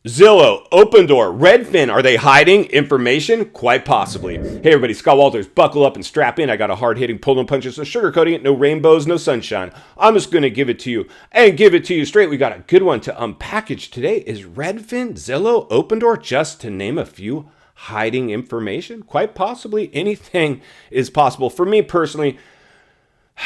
Zillow, Opendoor, Redfin, are they hiding information? Quite possibly. Hey everybody, Scott Walters, buckle up and strap in. I got a hard-hitting pull no punches, no sugarcoating it, no rainbows, no sunshine. I'm just going to give it to you and give it to you straight. We got a good one to unpackage today. Is Redfin, Zillow, Opendoor, just to name a few, hiding information? Quite possibly. Anything is possible. For me personally,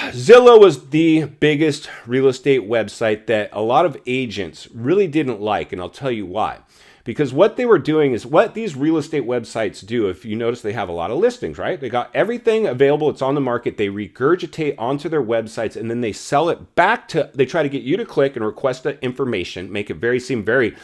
Zillow was the biggest real estate website that a lot of agents really didn't like, and I'll tell you why. Because what they were doing is what these real estate websites do. If you notice, they have a lot of listings, right? They got everything available. It's on the market. They regurgitate onto their websites, and then they sell it back to, they try to get you to click and request the information, make it seem very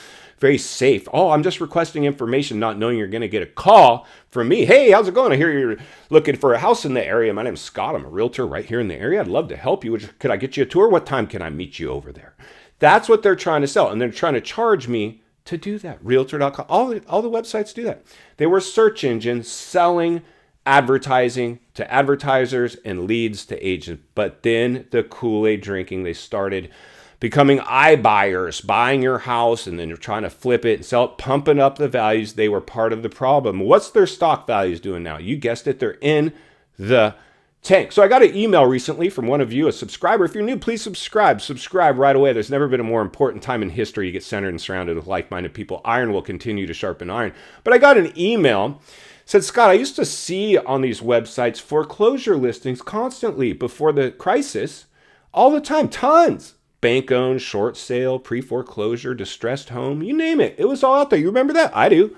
safe. Oh, I'm just requesting information, not knowing you're going to get a call from me. Hey, how's it going? I hear you're looking for a house in the area. My name's Scott. I'm a realtor right here in the area. I'd love to help you. Could I get you a tour? What time can I meet you over there? That's what they're trying to sell. And they're trying to charge me to do that. Realtor.com. All the websites do that. They were search engines selling advertising to advertisers and leads to agents. But then the Kool-Aid drinking, they started becoming iBuyers, buying your house, and then you're trying to flip it and sell it, pumping up the values. They were part of the problem. What's their stock values doing now? You guessed it, they're in the tank. So I got an email recently from one of you, a subscriber. If you're new, please subscribe. Subscribe right away. There's never been a more important time in history to get centered and surrounded with like-minded people. Iron will continue to sharpen iron. But I got an email. Said, Scott, I used to see on these websites foreclosure listings constantly before the crisis, all the time, tons. Bank-owned, short sale, pre-foreclosure, distressed home, you name it. It was all out there. You remember that? I do.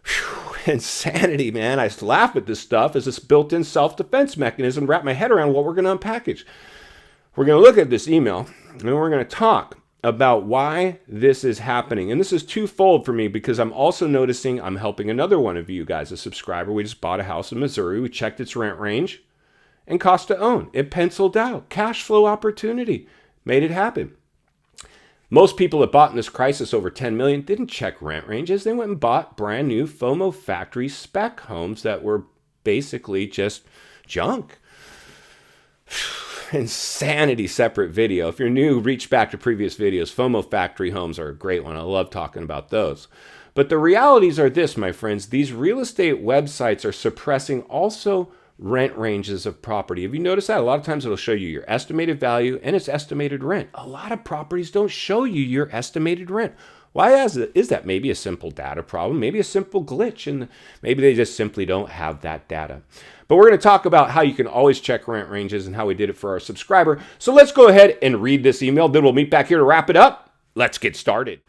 Whew, insanity, man. I just laugh at this stuff as this built-in self-defense mechanism, wrap my head around what we're going to unpackage. We're going to look at this email, and we're going to talk about why this is happening. And this is twofold for me because I'm also noticing I'm helping another one of you guys, a subscriber. We just bought a house in Missouri. We checked its rent range and cost to own. It penciled out. Cash flow opportunity. Made it happen. Most people that bought in this crisis over 10 million didn't check rent ranges. They went and bought brand new FOMO factory spec homes that were basically just junk. Insanity separate video. If you're new, reach back to previous videos. FOMO factory homes are a great one. I love talking about those. But the realities are this, my friends. These real estate websites are suppressing also rent ranges of property. Have you noticed that? A lot of times it'll show you your estimated value and its estimated rent. A lot of properties don't show you your estimated rent. Why is that? Maybe a simple data problem, maybe a simple glitch, and maybe they just simply don't have that data. But we're going to talk about how you can always check rent ranges and how we did it for our subscriber. So let's go ahead and read this email. Then we'll meet back here to wrap it up. Let's get started.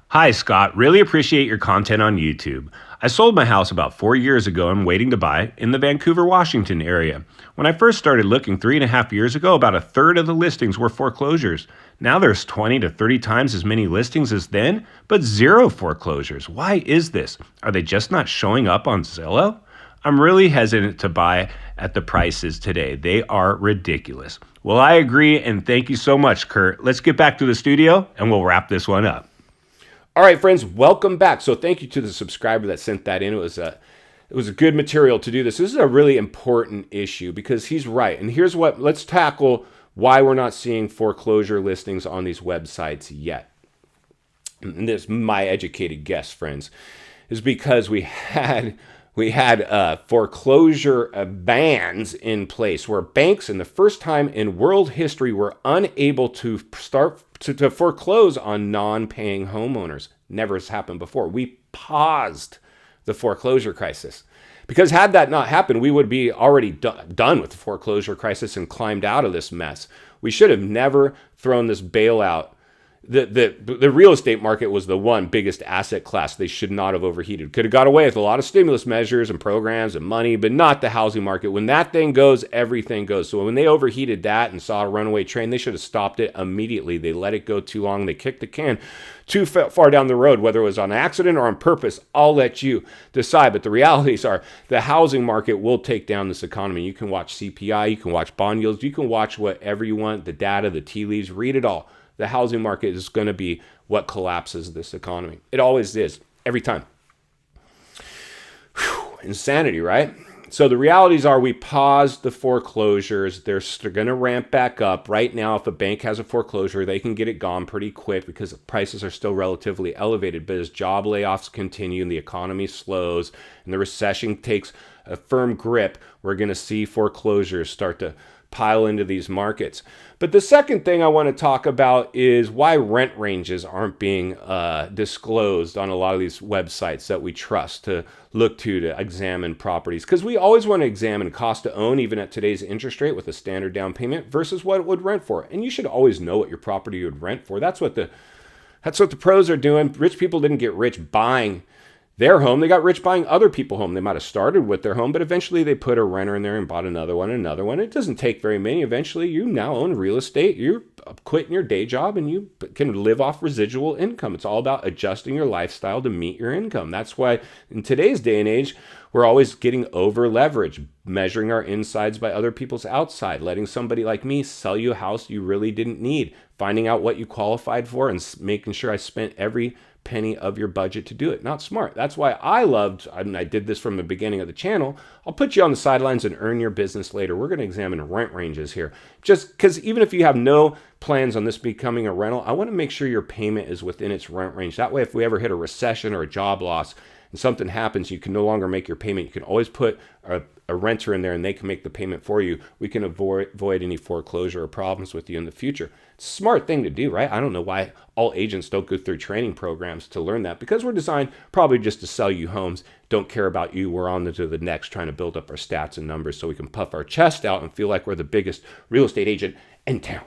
Hi, Scott. Really appreciate your content on YouTube. I sold my house about 4 years ago and waiting to buy in the Vancouver, Washington area. When I first started looking 3.5 years ago, about a third of the listings were foreclosures. Now there's 20 to 30 times as many listings as then, but zero foreclosures. Why is this? Are they just not showing up on Zillow? I'm really hesitant to buy at the prices today. They are ridiculous. Well, I agree, and thank you so much, Kurt. Let's get back to the studio and we'll wrap this one up. All right, friends, welcome back. So thank you to the subscriber that sent that in. It was a good material to do this. This is a really important issue because he's right. And here's what, let's tackle why we're not seeing foreclosure listings on these websites yet. And this, my educated guess, friends, is because we had foreclosure bans in place where banks, in the first time in world history, were unable to start to foreclose on non-paying homeowners. Never has happened before. We paused the foreclosure crisis because had that not happened, we would be already done with the foreclosure crisis and climbed out of this mess. We should have never thrown this bailout. The real estate market was the one biggest asset class they should not have overheated. Could have got away with a lot of stimulus measures and programs and money, but not the housing market. When that thing goes, everything goes. So when they overheated that and saw a runaway train, they should have stopped it immediately. They let it go too long. They kicked the can too far down the road, whether it was on accident or on purpose. I'll let you decide. But the realities are the housing market will take down this economy. You can watch CPI, you can watch bond yields, you can watch whatever you want, the data, the tea leaves, read it all. The housing market is going to be what collapses this economy. It always is, every time. Whew, insanity, right? So the realities are we paused the foreclosures. They're going to ramp back up. Right now, if a bank has a foreclosure, they can get it gone pretty quick because prices are still relatively elevated. But as job layoffs continue and the economy slows and the recession takes a firm grip, we're going to see foreclosures start to pile into these markets. But the second thing I want to talk about is why rent ranges aren't being disclosed on a lot of these websites that we trust to look to examine properties. Because we always want to examine cost to own, even at today's interest rate with a standard down payment versus what it would rent for. And you should always know what your property would rent for. That's what the pros are doing. Rich people didn't get rich buying their home. They got rich buying other people's home. They might have started with their home, but eventually they put a renter in there and bought another one, another one. It doesn't take very many. Eventually you now own real estate. You're quitting your day job and you can live off residual income. It's all about adjusting your lifestyle to meet your income. That's why in today's day and age, we're always getting over leveraged, measuring our insides by other people's outside, letting somebody like me sell you a house you really didn't need, finding out what you qualified for and making sure I spent every penny of your budget to do it. Not smart. That's why I did this from the beginning of the channel. I'll put you on the sidelines and earn your business later. We're going to examine rent ranges here. Just because even if you have no plans on this becoming a rental, I want to make sure your payment is within its rent range. That way, if we ever hit a recession or a job loss and something happens, you can no longer make your payment. You can always put a renter in there and they can make the payment for you. We can avoid any foreclosure or problems with you in the future. It's a smart thing to do, right? I don't know why all agents don't go through training programs to learn that, because we're designed probably just to sell you homes, don't care about you. We're on to the next, trying to build up our stats and numbers so we can puff our chest out and feel like we're the biggest real estate agent in town.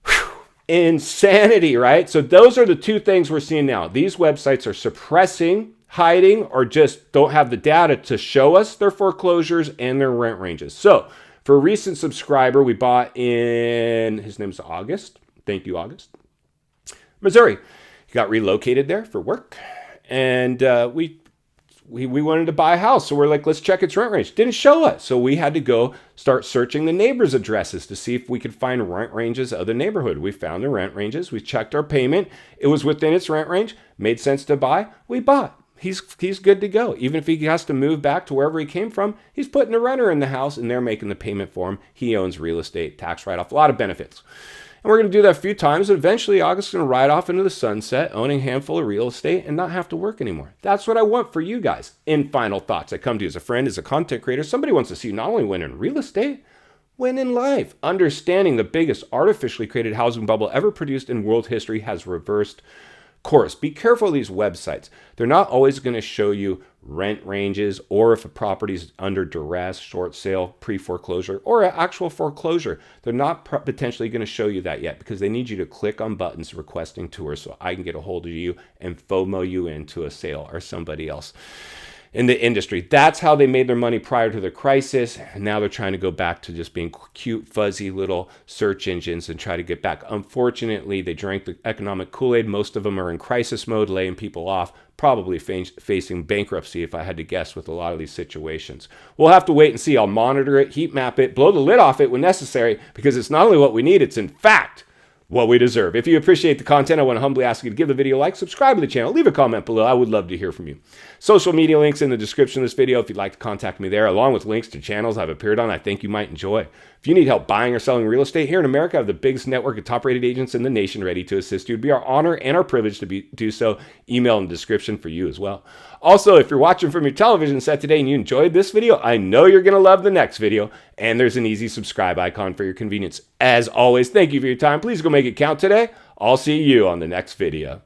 Whew. Insanity, right? So those are the two things we're seeing now. These websites are suppressing, hiding, or just don't have the data to show us their foreclosures and their rent ranges. So for a recent subscriber, we bought in, his name's August. Thank you, August. Missouri. He got relocated there for work. And we wanted to buy a house. So we're like, let's check its rent range. Didn't show us. So we had to go start searching the neighbors' addresses to see if we could find rent ranges of the neighborhood. We found the rent ranges. We checked our payment. It was within its rent range. Made sense to buy. We bought. He's good to go. Even if he has to move back to wherever he came from, he's putting a renter in the house and they're making the payment for him. He owns real estate, tax write-off, a lot of benefits. And we're going to do that a few times. And eventually, August is going to ride off into the sunset, owning a handful of real estate and not have to work anymore. That's what I want for you guys. In final thoughts, I come to you as a friend, as a content creator. Somebody wants to see you not only win in real estate, win in life. Understanding the biggest artificially created housing bubble ever produced in world history has reversed course. Be careful of these websites. They're not always going to show you rent ranges or if a property is under duress, short sale, pre-foreclosure, or an actual foreclosure. They're not potentially going to show you that yet because they need you to click on buttons requesting tours so I can get a hold of you and FOMO you into a sale or somebody else in the industry. That's how they made their money prior to the crisis. And now they're trying to go back to just being cute, fuzzy little search engines and try to get back. Unfortunately, they drank the economic Kool-Aid. Most of them are in crisis mode, laying people off, probably facing bankruptcy, if I had to guess, with a lot of these situations. We'll have to wait and see. I'll monitor it, heat map it, blow the lid off it when necessary, because it's not only what we need, it's in fact what we deserve. If you appreciate the content, I want to humbly ask you to give the video a like, subscribe to the channel, leave a comment below. I would love to hear from you. Social media links in the description of this video if you'd like to contact me there, along with links to channels I've appeared on I think you might enjoy. If you need help buying or selling real estate here in America, I have the biggest network of top-rated agents in the nation ready to assist you. It'd be our honor and our privilege to do so. Email in the description for you as well. Also, if you're watching from your television set today and you enjoyed this video, I know you're going to love the next video, and there's an easy subscribe icon for your convenience. As always, thank you for your time. Please go make it count today. I'll see you on the next video.